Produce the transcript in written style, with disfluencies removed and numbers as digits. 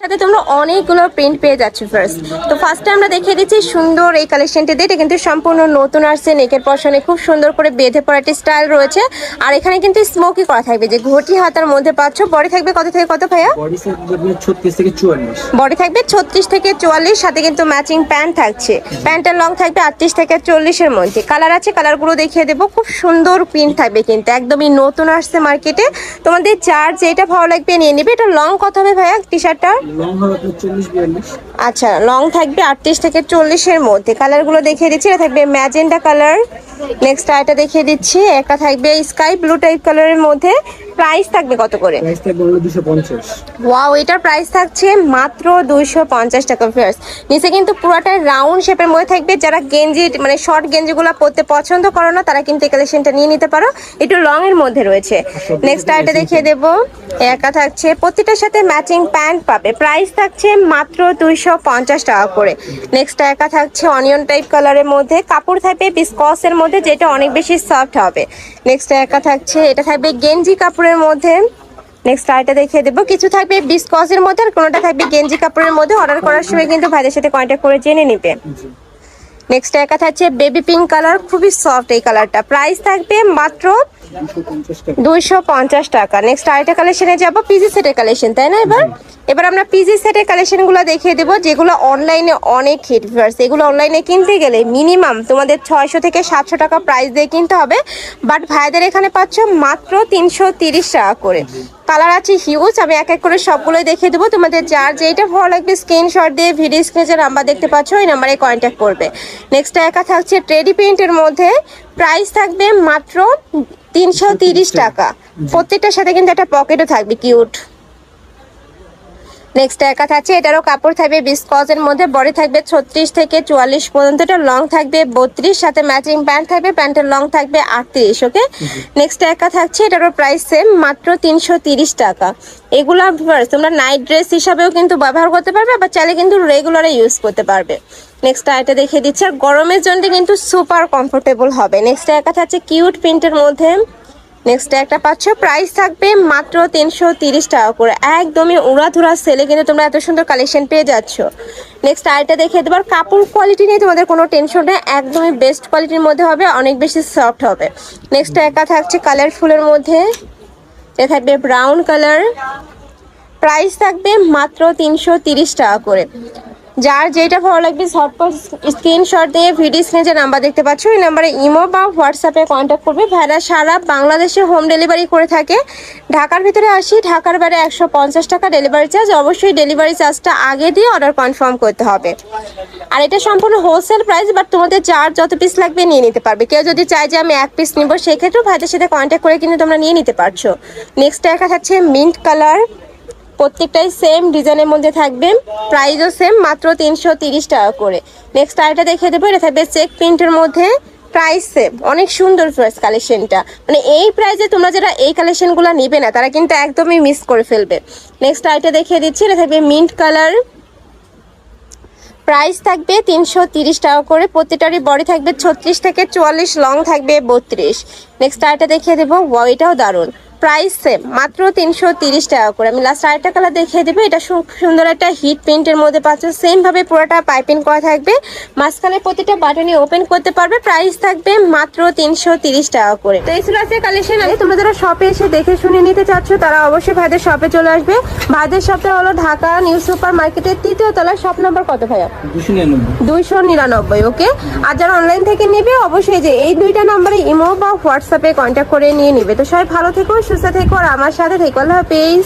সাথে তোমরা অনেকগুলো প্রিন্ট পেয়ে যাচ্ছ ফার্স্ট। তো ফার্স্টে আমরা দেখিয়ে দিচ্ছি সুন্দর এই কালেকশনটি দিয়ে। এটা কিন্তু সম্পূর্ণ নতুন আসছে, নেকের পশনে খুব সুন্দর করে বেঁধে পড়া একটা স্টাইল রয়েছে। আর এখানে কিন্তু স্মোকি করা থাকবে, যে ঘটি হাতার মধ্যে পাচ্ছ। বডি থাকবে কত থেকে কত ভাইয়া? বডি থাকবে 36 থেকে 44। বডি থাকবে 36 থেকে 44, সাথে কিন্তু ম্যাচিং প্যান্ট থাকছে। প্যান্টের লং থাকবে 38 থেকে 40 এর মধ্যে। কালার আছে, কালারগুলো দেখিয়ে দেবো। খুব সুন্দর প্রিন্ট থাকবে, কিন্তু একদমই নতুন আসছে মার্কেটে। তোমাদের যার যেটা ভালো লাগবে নিয়ে নিবে। এটা লং কত হবে ভাইয়া টি শার্টটা? লং হবে 40-42। আচ্ছা, লং থাকবে 38 থেকে 40 এর মধ্যে। কালারগুলো দেখিয়ে দিচ্ছি। এটা থাকবে ম্যাজেন্টা কালার। নেক্সট আইটা দেখিয়ে দিচ্ছি, একটা থাকবে স্কাই ব্লু টাইপ কালারের মধ্যে। প্রাইস থাকবে কত করে? প্রাইস থাকবে হলো 250। ওয়াও, এটার প্রাইস থাকছে মাত্র 250 টাকা ফিয়ার্স। নিচে কিন্তু পুরোটা রাউন্ড শেপের মধ্যে থাকবে। যারা গেঞ্জি মানে শর্ট গেঞ্জিগুলো পরতে পছন্দ করো না, তারা কিন্তু এই কালেকশনটা নিয়ে নিতে পারো। একটু লং এর মধ্যে রয়েছে। নেক্সট আইটা দেখিয়ে দেবো, একা থাকছে। প্রত্যেকটার সাথে ম্যাচিং প্যান্ট পাবে। প্রাইস থাকছে মাত্র 250 টাকা করে। নেক্সট একা থাকছে অনিয়ন টাইপ কালারের মধ্যে। কাপড় থাকবে বিসকসের মধ্যে, যেটা অনেক বেশি সফট হবে। নেক্সট একা থাকছে, এটা থাকবে গেঞ্জি কাপড়ের মধ্যে। নেক্সট আইটা দেখিয়ে দেবো, কিছু থাকবে বিসকসের মধ্যে আর কোনোটা থাকবে গেঞ্জি কাপড়ের মধ্যে। অর্ডার করার সময় কিন্তু ভাইদের সাথে কন্ট্যাক্ট করে জেনে নিবে। নেক্সট একা থাকছে বেবি পিঙ্ক কালার, খুবই সফট এই কালারটা। প্রাইস থাকবে মাত্র 250 টাকা। নেক্সট আইটা কালেকশনে যাবো, পিজি সেটের কালেকশন, তাই না? এবার আমরা পিজি সেটের কালেকশনগুলো দেখিয়ে দেবো, যেগুলো অনলাইনে অনেক হিট ভিউয়ার্স। এগুলো অনলাইনে কিনতে গেলে মিনিমাম তোমাদের 600 থেকে 700 টাকা প্রাইস দিয়ে কিনতে হবে। বাট ভাইদের এখানে পাচ্ছ মাত্র 330 টাকা করে। কালার আছে হিউজ। আমি এক এক করে সবগুলোই দেখিয়ে দেবো। তোমাদের যার যেটা ভালো লাগবে স্ক্রিনশট দিয়ে ভিডিও স্ক্রিনে যে নাম্বার দেখতে পাচ্ছ, ওই নাম্বারে কন্ট্যাক্ট করবে। নেক্সট একা থাকছে ট্রেডি প্রিন্টের মধ্যে। প্রাইস থাকবে মাত্র 330 টাকা। প্রত্যেকটার সাথে কিন্তু একটা পকেটও থাকবে কিউট। নেক্সট একা থাকছে, এটারও কাপড় থাকবে বিসকসের মধ্যে। বডি থাকবে 36 থেকে 44 পর্যন্ত। এটা লং থাকবে 32, সাথে ম্যাচিং প্যান্ট থাকবে। প্যান্টের লং থাকবে 38। ওকে, নেক্সট একা থাকছে, এটারও প্রাইস সেম, মাত্র 330 টাকা। এগুলো তোমরা নাইট ড্রেস হিসাবেও কিন্তু ব্যবহার করতে পারবে, আবার চাইলে কিন্তু রেগুলারে ইউজ করতে পারবে। নেক্সট আইটা দেখিয়ে দিচ্ছি। আর গরমের জন্য কিন্তু সুপার কমফোর্টেবল হবে। নেক্সট একা থাকছে কিউট প্রিন্টের মধ্যে। নেক্সট একটা পাচ্ছ, প্রাইস থাকবে মাত্র 330 টাকা করে। একদমই উড়াধুরা সেলে কিন্তু তোমরা এত সুন্দর কালেকশন পেয়ে যাচ্ছ। নেক্সট আইটা দেখিয়ে দেবার। কাপড় কোয়ালিটি নিয়ে তোমাদের কোনো টেনশন নেই, একদমই বেস্ট কোয়ালিটির মধ্যে হবে, অনেক বেশি সফট হবে। নেক্সট একা থাকছে কালারফুলের মধ্যে। এটা থাকবে ব্রাউন কালার। প্রাইস থাকবে মাত্র 330 টাকা করে। যার যেটা ভালো লাগবে ঝটপট স্ক্রিনশট দিয়ে ভিডিও স্ক্রিনে যে নাম্বার দেখতে পাচ্ছ, ওই নাম্বারে ইমো বা হোয়াটসঅ্যাপে কন্ট্যাক্ট করবে। ভাইরা সারা বাংলাদেশে হোম ডেলিভারি করে থাকে। ঢাকার ভিতরে আসি, ঢাকার বাইরে 150 টাকা ডেলিভারি চার্জ। অবশ্যই ডেলিভারি চার্জটা আগে দিয়ে অর্ডার কনফার্ম করতে হবে। আর এটা সম্পূর্ণ হোলসেল প্রাইস, বাট তোমাদের যার যত পিস লাগবে নিয়ে নিতে পারবে। কেউ যদি চায় যে আমি এক পিস নিব, সেক্ষেত্রেও ভাইদের সাথে কন্ট্যাক্ট করে কিন্তু তোমরা নিয়ে নিতে পারছো। নেক্সট দেখা যাচ্ছে মিন্ট কালার। প্রত্যেকটাই সেম ডিজাইনের মধ্যে থাকবে। প্রাইসও সেম, মাত্র 330 টাকা করে। নেক্সট আইটা দেখিয়ে দেবো, এটা থাকবে চেক প্রিন্টের মধ্যে। প্রাইস সেম, অনেক সুন্দর ফার্স্ট কালেকশনটা। মানে এই প্রাইসে তোমরা যারা এই কালেকশনগুলো নিবে না, তারা কিন্তু একদমই মিস করে ফেলবে। নেক্সট আইটা দেখিয়ে দিচ্ছি, এটা থাকবে মিন্ট কালার। প্রাইস থাকবে 330 টাকা করে। প্রত্যেকটারই বডি থাকবে 36 থেকে 44, লং থাকবে 32। নেক্সট আইটা দেখিয়ে দেবো, ওয়াও এটাও দারুণ। প্রাইস সেম, মাত্র 330 টাকা করে। আমি লাস্ট আরেকটা কালার দেখিয়ে দেবো। এটা সুন্দর একটা হিট প্রিন্টের মধ্যে পাচ্ছ। সেম ভাবে পুরোটা পাইপিং করা থাকবে। মাঝখানে প্রতিটা বাটনই ওপেন করতে পারবে। প্রাইস থাকবে মাত্র 330 টাকা করে। তো এই ছিল আজকে কালেকশন। আমি তোমরা যারা শপে এসে দেখে শুনে নিতে চাচ্ছ, তারা অবশ্যই ভাইদের শপে চলে আসবে। ভাইদের শপটা হলো ঢাকা নিউ সুপার মার্কেটের 3য় তলায়। শপ নাম্বার কত ভাইয়া? 299। ওকে। আর যারা অনলাইন থেকে নেবে, অবশ্যই যে এই দুইটা নাম্বারে ইমো বা হোয়াটসঅ্যাপে কন্ট্যাক্ট করে নিয়ে নিবে। তো সবাই ভালো থেকো, সুস্থ থেকো, আর আমার সাথে থেকো। আল্লাহ হাফেজ।